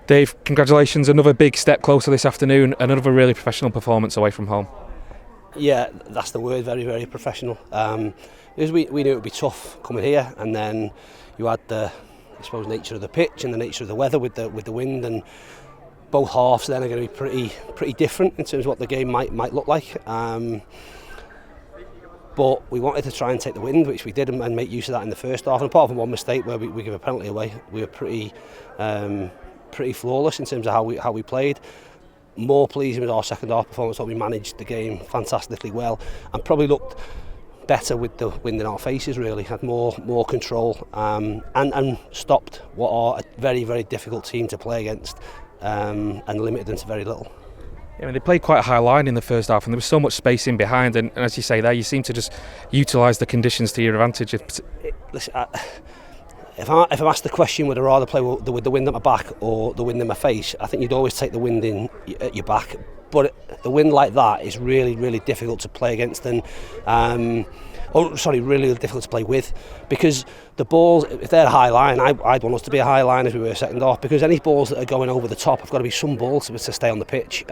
Dave, congratulations, another big step closer this afternoon, another really professional performance away from home. Yeah, that's the word, very, very professional. Because we knew it would be tough coming here, and then you had the, I suppose, nature of the pitch and the nature of the weather with the wind, and both halves then are going to be pretty different in terms of what the game might look like. But we wanted to try and take the wind, which we did, and make use of that in the first half. And apart from one mistake where we give a penalty away, we were pretty flawless in terms of how we played. More pleasing with our second half performance. We managed the game fantastically well, and probably looked better with the wind in our faces. Really had more control, and stopped what are a very, very difficult team to play against, and limited them to very little. Yeah, I mean, they played quite a high line in the first half, and there was so much space in behind. And as you say there, you seem to just utilise the conditions to your advantage. Listen, if I'm asked the question, would I rather play with the wind at my back or the wind in my face, I think you'd always take the wind at your back. But the wind like that is really, really difficult to play against, and really difficult to play with, because the balls, if they're a high line, I'd want us to be a high line as we were second half, because any balls that are going over the top have got to be some balls to stay on the pitch.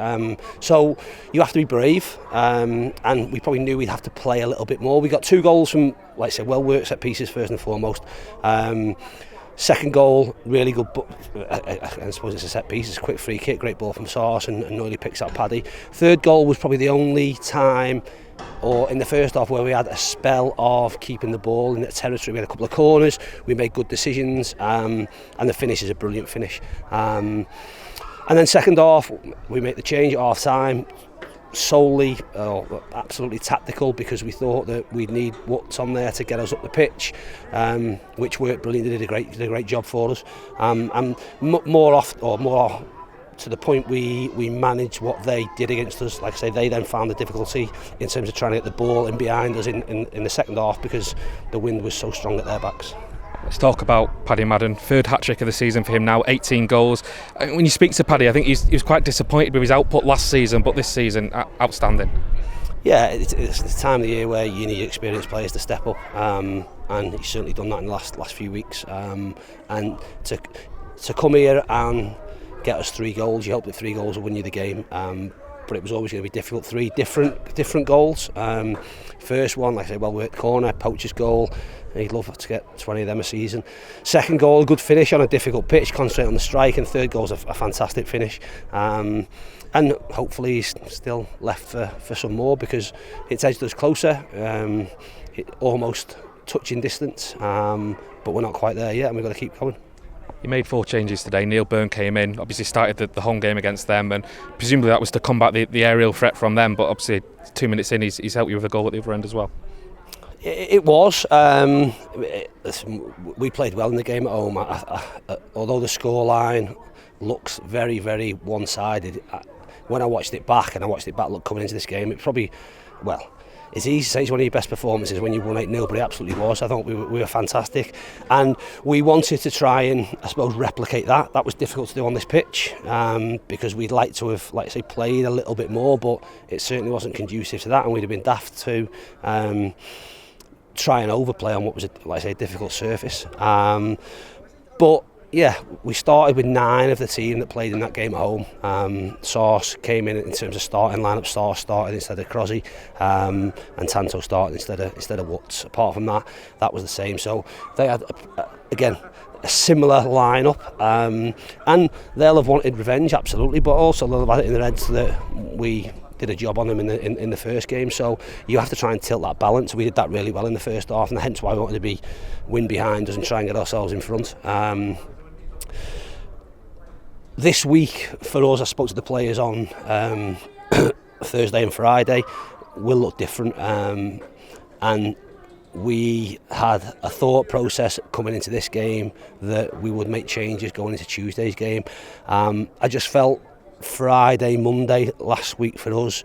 So you have to be brave, and we probably knew we'd have to play a little bit more. We got 2 goals from, like I said, well worked set pieces first and foremost. Second goal, really good, but I suppose it's a set piece. It's a quick free kick, great ball from Sauce, and nearly picks out Paddy. Third goal was probably the only time, or in the first half, where we had a spell of keeping the ball in that territory. We had a couple of corners, we made good decisions, and the finish is a brilliant finish. And then second half, we make the change at half time, solely absolutely tactical, because we thought that we'd need Woods on there to get us up the pitch, which worked brilliantly. They did a great job for us, and more to the point, we managed what they did against us. Like I say, they then found the difficulty in terms of trying to get the ball in behind us in the second half, because the wind was so strong at their backs. Let's talk about Paddy Madden. Third hat-trick of the season for him now, 18 goals. When you speak to Paddy, I think he was quite disappointed with his output last season, but this season, outstanding. Yeah, it's the time of the year where you need experienced players to step up, and he's certainly done that in the last few weeks. And to come here and get us 3 goals, you hope that 3 goals will win you the game. But it was always going to be difficult. 3 different goals. First one, like I say, well-worked corner, poacher's goal. He'd love to get 20 of them a season. Second goal, a good finish on a difficult pitch, concentrate on the strike, and third goal's a fantastic finish. And hopefully he's still left for some more, because it's edged us closer, almost touching distance, but we're not quite there yet, and we've got to keep going. You made 4 changes today. Neil Byrne came in, obviously started the home game against them, and presumably that was to combat the aerial threat from them, but obviously 2 minutes in he's helped you with a goal at the other end as well. It was. We played well in the game at home. Although the scoreline looks very, very one-sided, when I watched it back coming into this game, it probably, it's easy to say it's one of your best performances when you won 8-0, but it absolutely was. I thought we were fantastic, and we wanted to try and, I suppose, replicate that. That was difficult to do on this pitch, because we'd like to have, like I say, played a little bit more, but it certainly wasn't conducive to that, and we'd have been daft to try and overplay on what was, like I say, a difficult surface. But yeah, we started with 9 of the team that played in that game at home. Sauce came in terms of starting lineup. Sauce started instead of Crosby, and Tanto started instead of Woods. Apart from that was the same. So they had again a similar lineup, and they'll have wanted revenge, absolutely, but also they'll have had it in their heads that we did a job on them in the first game. So you have to try and tilt that balance. We did that really well in the first half, and hence why we wanted to win behind us and try and get ourselves in front. This week for us, I spoke to the players on Thursday and Friday, will look different, and we had a thought process coming into this game that we would make changes going into Tuesday's game. I just felt Friday, Monday last week for us,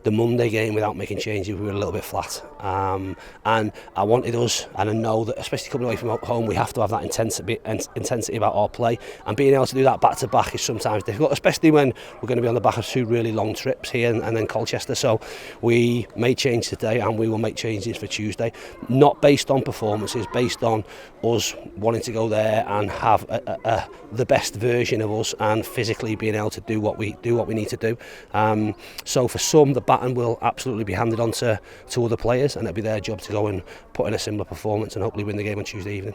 the Monday game without making changes, we were a little bit flat. And I wanted us, and I know that especially coming away from home, we have to have that intensity about our play, and being able to do that back to back is sometimes difficult, especially when we're going to be on the back of 2 really long trips here and then Colchester. So we made changes today, and we will make changes for Tuesday, not based on performances, based on us wanting to go there and have the best version of us, and physically being able to do what we need to do. So for some, the baton will absolutely be handed on to other players, and it'll be their job to go and put in a similar performance and hopefully win the game on Tuesday evening.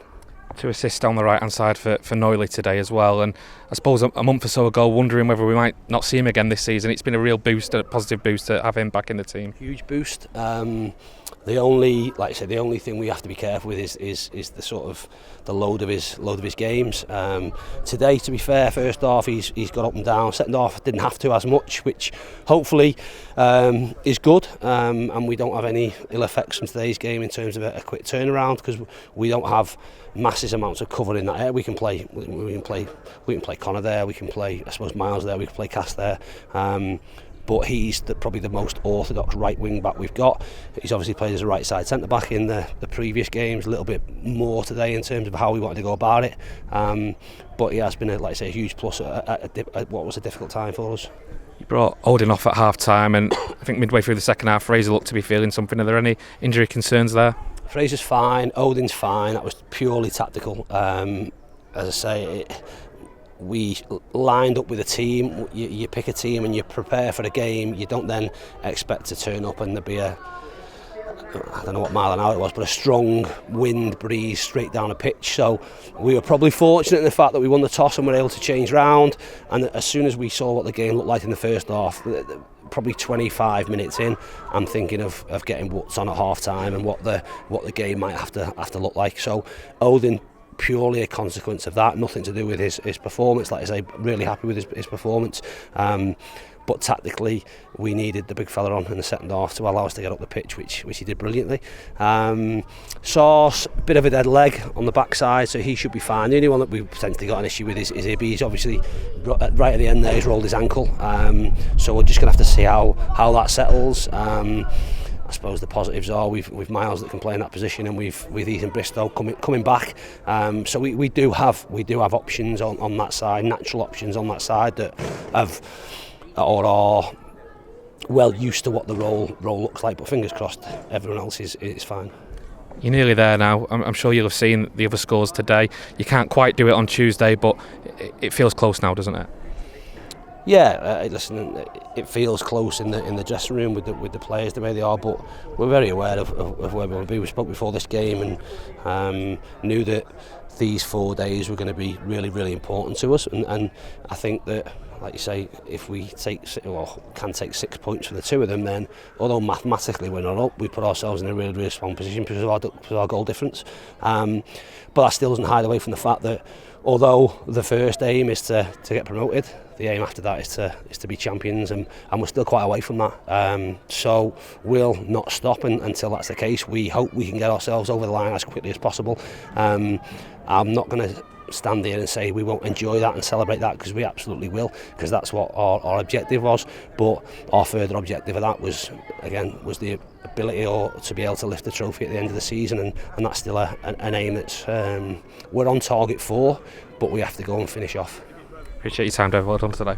2 assists on the right hand side for Noyley today as well, and I suppose a month or so ago wondering whether we might not see him again this season. It's been a real boost, a positive boost to have him back in the team. Huge boost. The only thing we have to be careful with is the sort of the load of his games. Today, to be fair, first half he's got up and down. Second half didn't have to as much, which hopefully is good. And we don't have any ill effects from today's game in terms of a quick turnaround, because we don't have massive amounts of cover in that area. We can play Connor there. We can play, I suppose, Miles there. We can play Cass there. But he's probably the most orthodox right wing back we've got. He's obviously played as a right side centre back in the previous games, a little bit more today in terms of how we wanted to go about it. But he has been, like I say, a huge plus at what was a difficult time for us. You brought Odin off at half time, and I think midway through the second half Fraser looked to be feeling something. Are there any injury concerns there? Fraser's fine, Odin's fine. That was purely tactical. As I say, we lined up with a team. You pick a team and you prepare for the game. You don't then expect to turn up and there be I don't know what mile an hour it was, but a strong wind breeze straight down the pitch. So we were probably fortunate in the fact that we won the toss and were able to change round. And as soon as we saw what the game looked like in the first half, probably 25 minutes in, I'm thinking of getting what's on at half time and what the game might have to look like. So Odin, purely a consequence of that, nothing to do with his performance. Like I say, really happy with his performance. But tactically, we needed the big fella on in the second half to allow us to get up the pitch, which he did brilliantly. Sauce, a bit of a dead leg on the backside, so he should be fine. The only one that we've potentially got an issue with is Ibby. He's obviously right at the end there, he's rolled his ankle. So we're just going to have to see how that settles. I suppose the positives are we've Miles that can play in that position, and with Ethan Bristow coming back. So we do have options on that side, natural options on that side that are well used to what the role looks like. But fingers crossed, everyone else is fine. You're nearly there now. I'm sure you'll have seen the other scores today. You can't quite do it on Tuesday, but it feels close now, doesn't it? Yeah, listen, it feels close in the dressing room with the players the way they are, but we're very aware of where we will be. We spoke before this game and knew that these 4 days were going to be really, really important to us, and I think that, like you say, if we can take 6 points from the 2 of them, then although mathematically we're not up, we put ourselves in a really, really strong position because of our goal difference. But that still doesn't hide away from the fact that although the first aim is to get promoted, the aim after that is to be champions, and we're still quite away from that. So we'll not stop until that's the case. We hope we can get ourselves over the line as quickly as possible. I'm not going to stand here and say we won't enjoy that and celebrate that, because we absolutely will, because that's what our objective was. But our further objective of that was the ability to be able to lift the trophy at the end of the season, and that's still an aim that's we're on target for, but we have to go and finish off. Appreciate your time, Dave. Well done today.